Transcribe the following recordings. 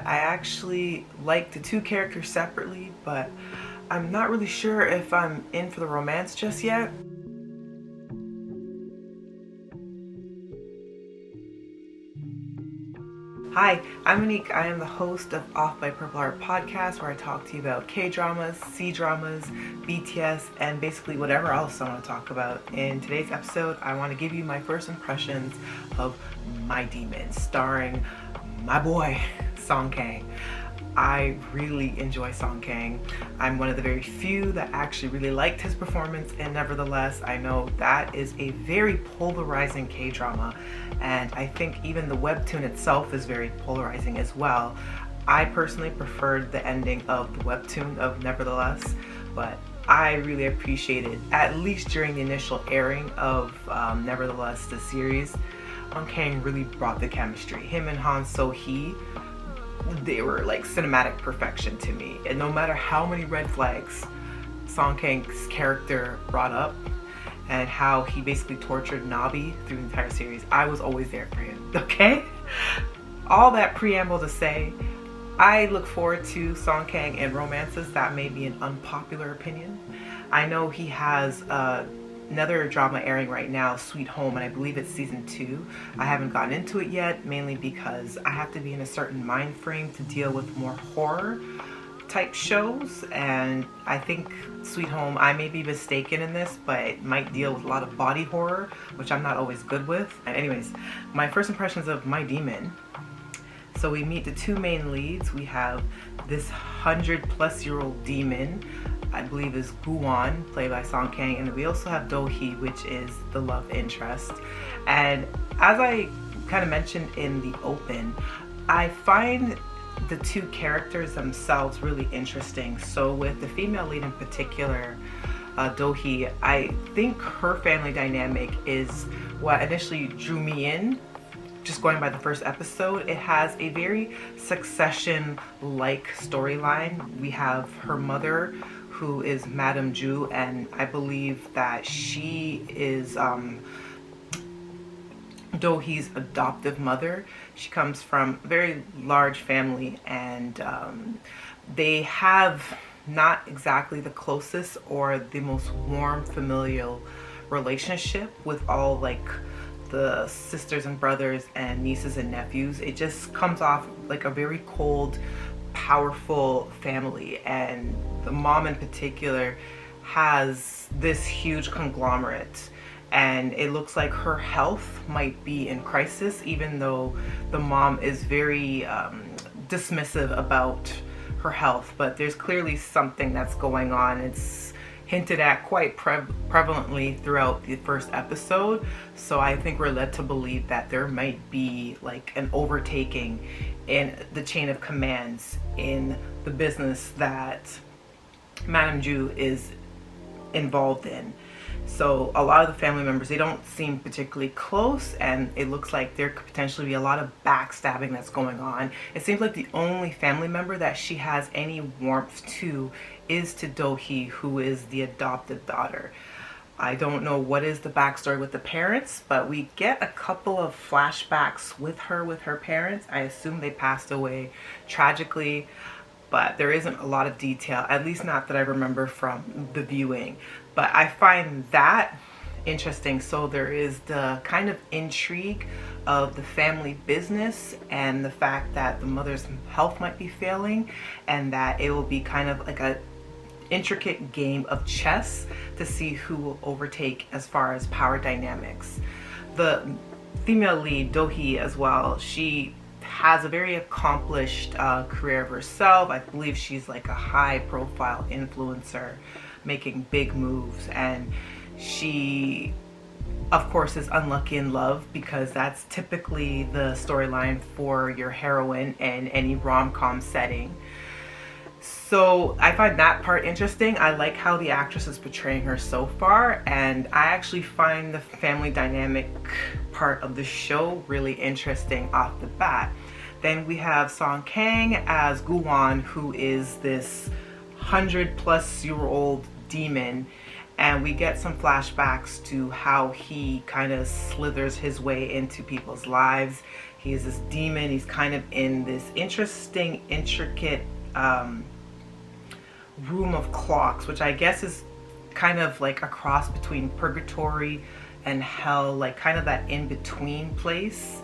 I actually like the two characters separately, but I'm not really sure if I'm in for the romance just yet. Hi, I'm Monique. I am the host of Off by Purple Heart podcast, where I talk to you about K-dramas, C-dramas, BTS, and basically whatever else I want to talk about. In today's episode, I want to give you my first impressions of My Demon, starring my boy, Kang. I really enjoy Kang. I'm one of the very few that actually really liked his performance, and nevertheless, I know that is a very polarizing K-drama, and I think even the webtoon itself is very polarizing as well. I personally preferred the ending of the webtoon of Nevertheless, but I really appreciated, at least during the initial airing of Nevertheless, the series, Kang really brought the chemistry. Him and Han So-hee, they were like cinematic perfection to me. And no matter how many red flags Kang's character brought up and how he basically tortured Nabi through the entire series, I was always there for him, okay? All that preamble to say, I look forward to Kang and romances. That may be an unpopular opinion. I know he has another drama airing right now, Sweet Home, and I believe it's season 2. I haven't gotten into it yet, mainly because I have to be in a certain mind frame to deal with more horror type shows, and I think Sweet Home, I may be mistaken in this, but it might deal with a lot of body horror, which I'm not always good with. And anyways, my first impressions of My Demon. So we meet the two main leads. We have this 100-plus-year-old demon, I believe is Guwon, played by Kang, and we also have Do-hee, which is the love interest. And as I kind of mentioned in the open, I find the two characters themselves really interesting. So with the female lead in particular, Do-hee, I think her family dynamic is what initially drew me in. Just going by the first episode, it has a very Succession-like storyline. We have her mother, who is Madame Ju, and I believe that she is Do-hee's adoptive mother. She comes from a very large family, and they have not exactly the closest or the most warm familial relationship with all like the sisters and brothers and nieces and nephews. It just comes off like a very cold, powerful family, and the mom in particular has this huge conglomerate, and it looks like her health might be in crisis, even though the mom is very dismissive about her health. But there's clearly something that's going on. It's hinted at quite prevalently throughout the first episode, so I think we're led to believe that there might be like an overtaking in the chain of commands in the business that Madame Ju is involved in. So a lot of the family members, they don't seem particularly close, and it looks like there could potentially be a lot of backstabbing that's going on. It seems like the only family member that she has any warmth to is to Do-hee, who is the adopted daughter. I don't know what is the backstory with the parents, but we get a couple of flashbacks with her parents. I assume they passed away tragically, but there isn't a lot of detail, at least not that I remember from the viewing. But I find that interesting. So there is the kind of intrigue of the family business and the fact that the mother's health might be failing, and that it will be kind of like a intricate game of chess to see who will overtake as far as power dynamics. The female lead, Do-hee, as well, she has a very accomplished career of herself. I believe she's like a high profile influencer making big moves, and she of course is unlucky in love, because that's typically the storyline for your heroine in any rom-com setting. So I find that part interesting. I like how the actress is portraying her so far, and I actually find the family dynamic part of the show really interesting off the bat. Then we have Kang as Guwon, who is this 100-plus-year-old demon, and we get some flashbacks to how he kind of slithers his way into people's lives. He is this demon. He's kind of in this interesting, intricate room of clocks, which I guess is kind of like a cross between purgatory and hell, like kind of that in-between place.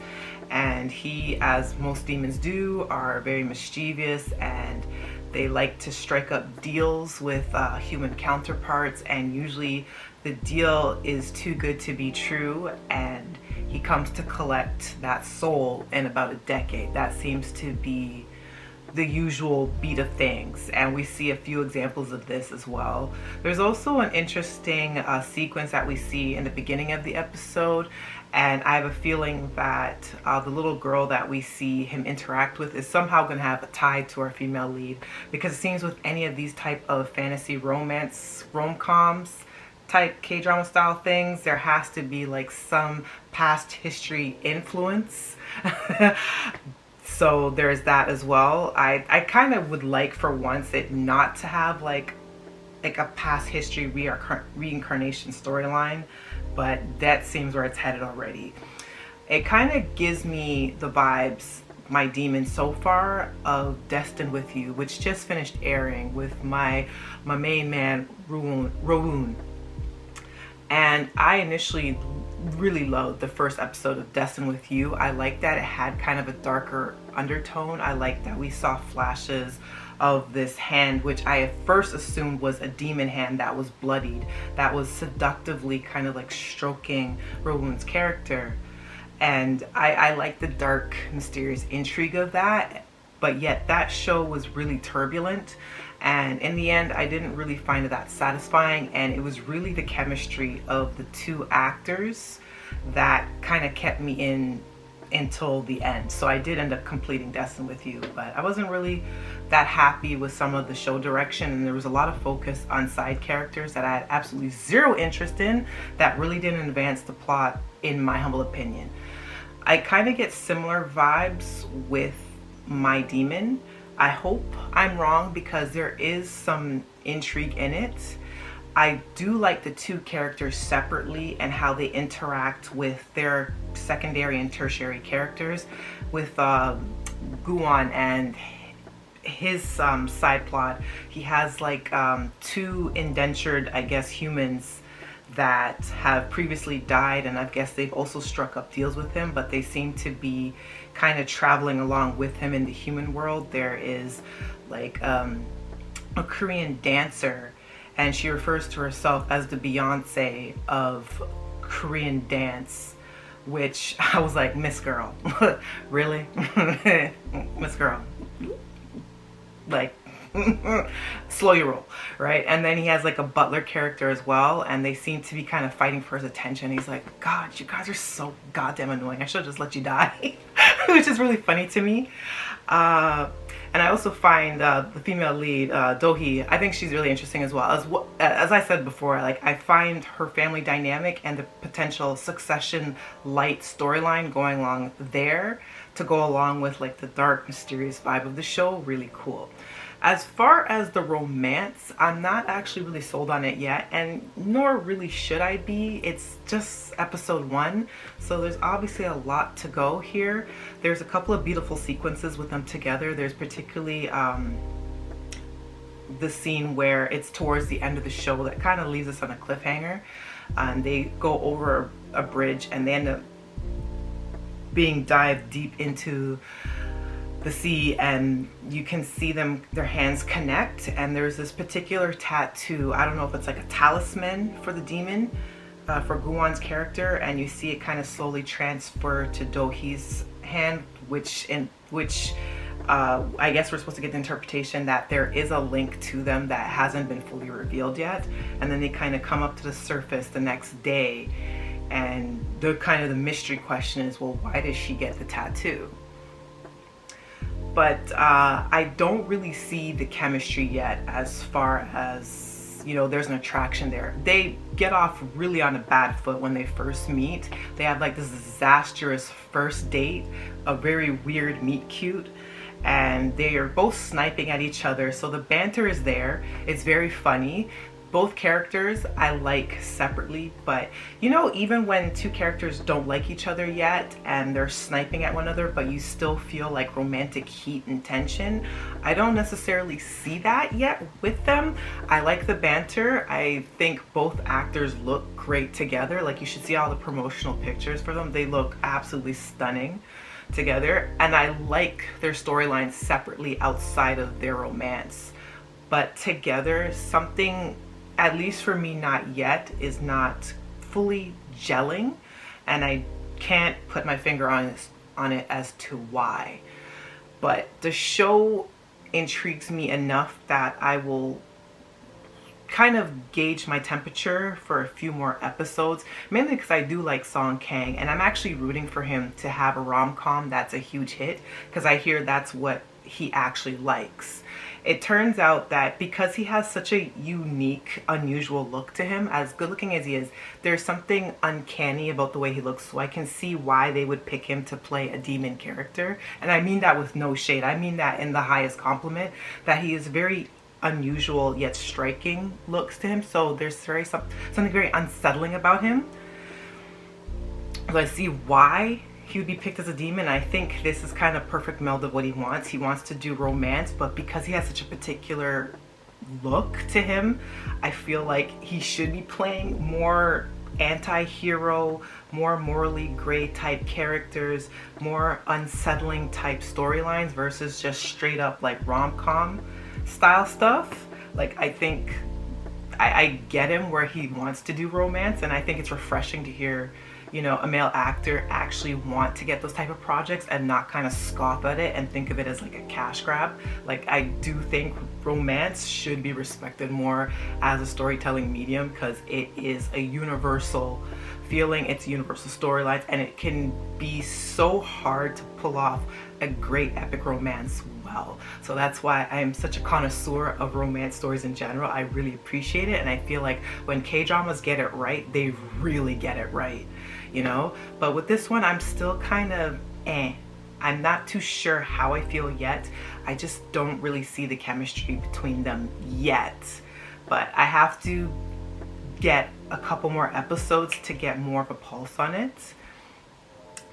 And he, as most demons do, are very mischievous, and they like to strike up deals with human counterparts, and usually the deal is too good to be true, and he comes to collect that soul in about a decade. That seems to be the usual beat of things, and we see a few examples of this as well. There's also an interesting sequence that we see in the beginning of the episode, and I have a feeling that the little girl that we see him interact with is somehow going to have a tie to our female lead, because it seems with any of these type of fantasy romance rom-coms type K-drama style things, there has to be like some past history influence. So there's that as well. I kind of would like for once it not to have like a past history reincarnation storyline, but that seems where it's headed already. It kind of gives me the vibes, my demon so far, of Destined with You, which just finished airing with my main man Rowoon. And I initially really loved the first episode of Destined with You. I liked that it had kind of a darker undertone. I liked that we saw flashes of this hand, which I at first assumed was a demon hand that was bloodied, that was seductively kind of like stroking Rowoon's character. And I like the dark, mysterious intrigue of that, but yet that show was really turbulent. And in the end, I didn't really find it that satisfying, and it was really the chemistry of the two actors that kind of kept me in until the end. So I did end up completing Destined with You, but I wasn't really that happy with some of the show direction, and there was a lot of focus on side characters that I had absolutely zero interest in, that really didn't advance the plot, in my humble opinion. I kind of get similar vibes with my demon. I hope I'm wrong, because there is some intrigue in it. I do like the two characters separately and how they interact with their secondary and tertiary characters. With Guan and his side plot, he has like two indentured, I guess, humans that have previously died, and I guess they've also struck up deals with him, but they seem to be kind of traveling along with him in the human world. There is like a Korean dancer, and she refers to herself as the Beyonce of Korean dance, which I was like, Miss Girl, really? Miss Girl, like, slow your roll, right? And then he has like a butler character as well, and they seem to be kind of fighting for his attention. He's like, God, you guys are so goddamn annoying. I should have just let you die. Which is really funny to me. And I also find the female lead, Do-hee, I think she's really interesting as well. As I said before, like, I find her family dynamic and the potential succession light storyline going along there to go along with like the dark, mysterious vibe of the show really cool. As far as the romance, I'm not actually really sold on it yet, and nor really should I be. It's just episode 1, so there's obviously a lot to go here. There's a couple of beautiful sequences with them together. There's particularly the scene where it's towards the end of the show that kind of leaves us on a cliffhanger. They go over a bridge and they end up being dived deep into the sea, and you can see their hands connect, and there's this particular tattoo. I don't know if it's like a talisman for the demon, for Guwan's character, and you see it kind of slowly transfer to Do-hee's hand, which I guess we're supposed to get the interpretation that there is a link to them that hasn't been fully revealed yet. And then they kind of come up to the surface the next day, and the mystery question is, well, why does she get the tattoo? But I don't really see the chemistry yet, as far as, you know, there's an attraction there. They get off really on a bad foot when they first meet. They have like this disastrous first date, a very weird meet cute, and they are both sniping at each other. So the banter is there. It's very funny, both characters I like separately, but you know, even when two characters don't like each other yet and they're sniping at one another, but you still feel like romantic heat and tension, I don't necessarily see that yet with them. I like the banter. I think both actors look great together. Like, you should see all the promotional pictures for them. They look absolutely stunning together, and I like their storylines separately outside of their romance. But together, something, at least for me, not yet, is not fully gelling, and I can't put my finger on it as to why. But the show intrigues me enough that I will kind of gauge my temperature for a few more episodes, mainly because I do like Kang, and I'm actually rooting for him to have a rom-com that's a huge hit, because I hear that's what he actually likes. It turns out that because he has such a unique, unusual look to him, as good looking as he is, there's something uncanny about the way he looks, so I can see why they would pick him to play a demon character. And I mean that with no shade. I mean that in the highest compliment, that he is very unusual yet striking looks to him. So there's something very unsettling about him. So I see why he would be picked as a demon. I think this is kind of perfect meld of what he wants. He wants to do romance, but because he has such a particular look to him, I feel like he should be playing more anti-hero, more morally gray type characters, more unsettling type storylines versus just straight up like rom-com style stuff. Like, I think I get him where he wants to do romance, and I think it's refreshing to hear, you know, a male actor actually want to get those type of projects and not kind of scoff at it and think of it as like a cash grab. Like, I do think romance should be respected more as a storytelling medium, because it is a universal feeling, it's a universal storyline, and it can be so hard to pull off a great epic romance well. So that's why I'm such a connoisseur of romance stories in general. I really appreciate it, and I feel like when K-dramas get it right, they really get it right, you know? But with this one, I'm still kind of I'm not too sure how I feel yet. I just don't really see the chemistry between them yet. But I have to get a couple more episodes to get more of a pulse on it.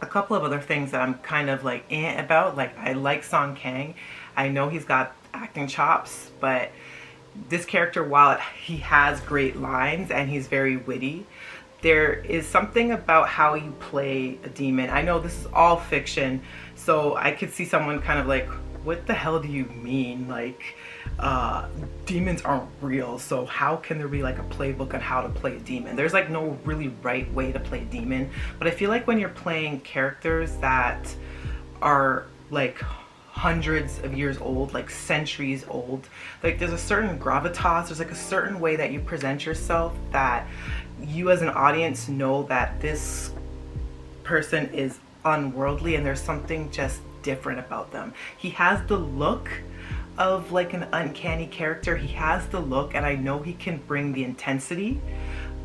A couple of other things that I'm kind of like about, like, I like Kang. I know he's got acting chops, but this character, while he has great lines and he's very witty, there is something about how you play a demon. I know this is all fiction, so I could see someone kind of like, what the hell do you mean? Like, demons aren't real, so how can there be like a playbook on how to play a demon? There's like no really right way to play a demon. But I feel like when you're playing characters that are like hundreds of years old, like centuries old, like there's a certain gravitas, there's like a certain way that you present yourself that you as an audience know that this person is unworldly and there's something just different about them. He has the look of like an uncanny character. He has the look, and I know he can bring the intensity,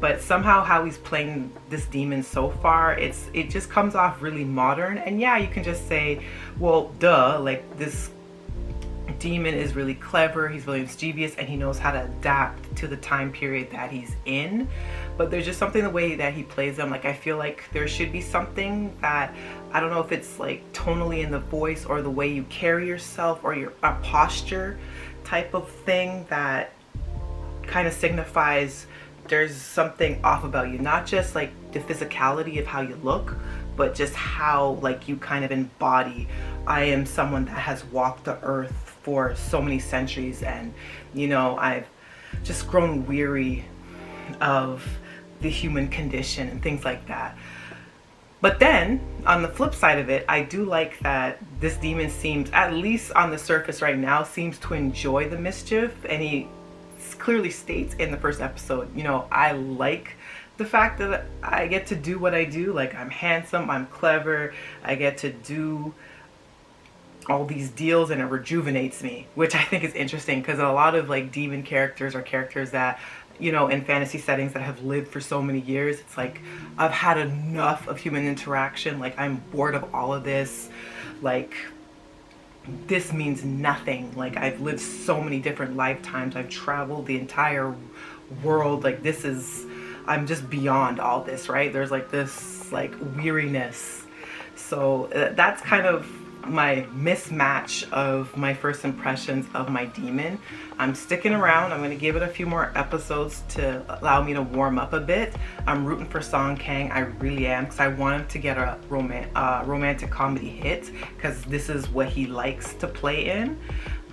but somehow how he's playing this demon so far, it just comes off really modern. And yeah, you can just say, well, duh, like, this demon is really clever, he's really mischievous, and he knows how to adapt to the time period that he's in. But there's just something the way that he plays them. Like, I feel like there should be something that, I don't know if it's like tonally in the voice or the way you carry yourself or your posture type of thing that kind of signifies there's something off about you. Not just like the physicality of how you look, but just how like you kind of embody, I am someone that has walked the earth for so many centuries, and you know, I've just grown weary of the human condition and things like that. But then on the flip side of it, I do like that this demon seems, at least on the surface right now, seems to enjoy the mischief, and he clearly states in the first episode, you know, I like the fact that I get to do what I do. Like, I'm handsome, I'm clever, I get to do all these deals, and it rejuvenates me, which I think is interesting, because a lot of like demon characters are characters that, you know, in fantasy settings that have lived for so many years. It's like, I've had enough of human interaction, like I'm bored of all of this, like this means nothing, like I've lived so many different lifetimes, I've traveled the entire world, like this is, I'm just beyond all this, right? There's like this like weariness. So that's kind of my mismatch of my first impressions of my demon. I'm sticking around. I'm going to give it a few more episodes to allow me to warm up a bit. I'm rooting for Kang. I really am, because I want him to get a romantic comedy hit, because this is what he likes to play in.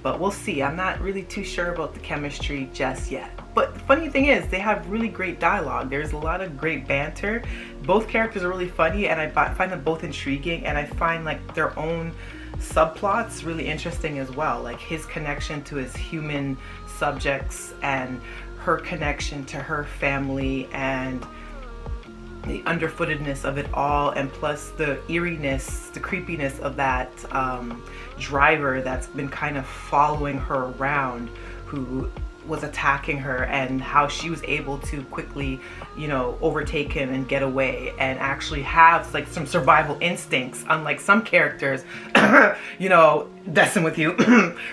But we'll see. I'm not really too sure about the chemistry just yet. But the funny thing is, they have really great dialogue. There's a lot of great banter. Both characters are really funny, and I find them both intriguing, and I find like their own subplots really interesting as well. Like his connection to his human subjects and her connection to her family, and the underfootedness of it all, and plus the eeriness, the creepiness of that driver that's been kind of following her around, who was attacking her, and how she was able to quickly, you know, overtake him and get away, and actually have like some survival instincts, unlike some characters, you know, messing with you,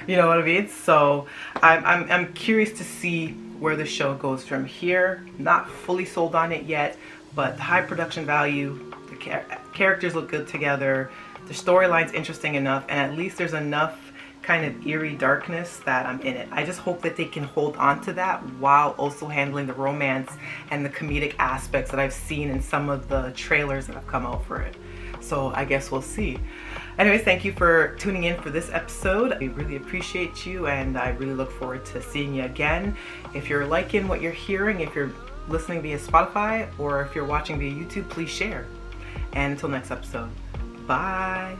you know what I mean? So I'm curious to see where the show goes from here. Not fully sold on it yet, but the high production value, the characters look good together, the storyline's interesting enough, and at least there's enough kind of eerie darkness that I'm in it. I just hope that they can hold on to that while also handling the romance and the comedic aspects that I've seen in some of the trailers that have come out for it. So I guess we'll see. Anyways, thank you for tuning in for this episode. I really appreciate you, and I really look forward to seeing you again. If you're liking what you're hearing, if you're listening via Spotify, or if you're watching via YouTube, please share. And until next episode, bye.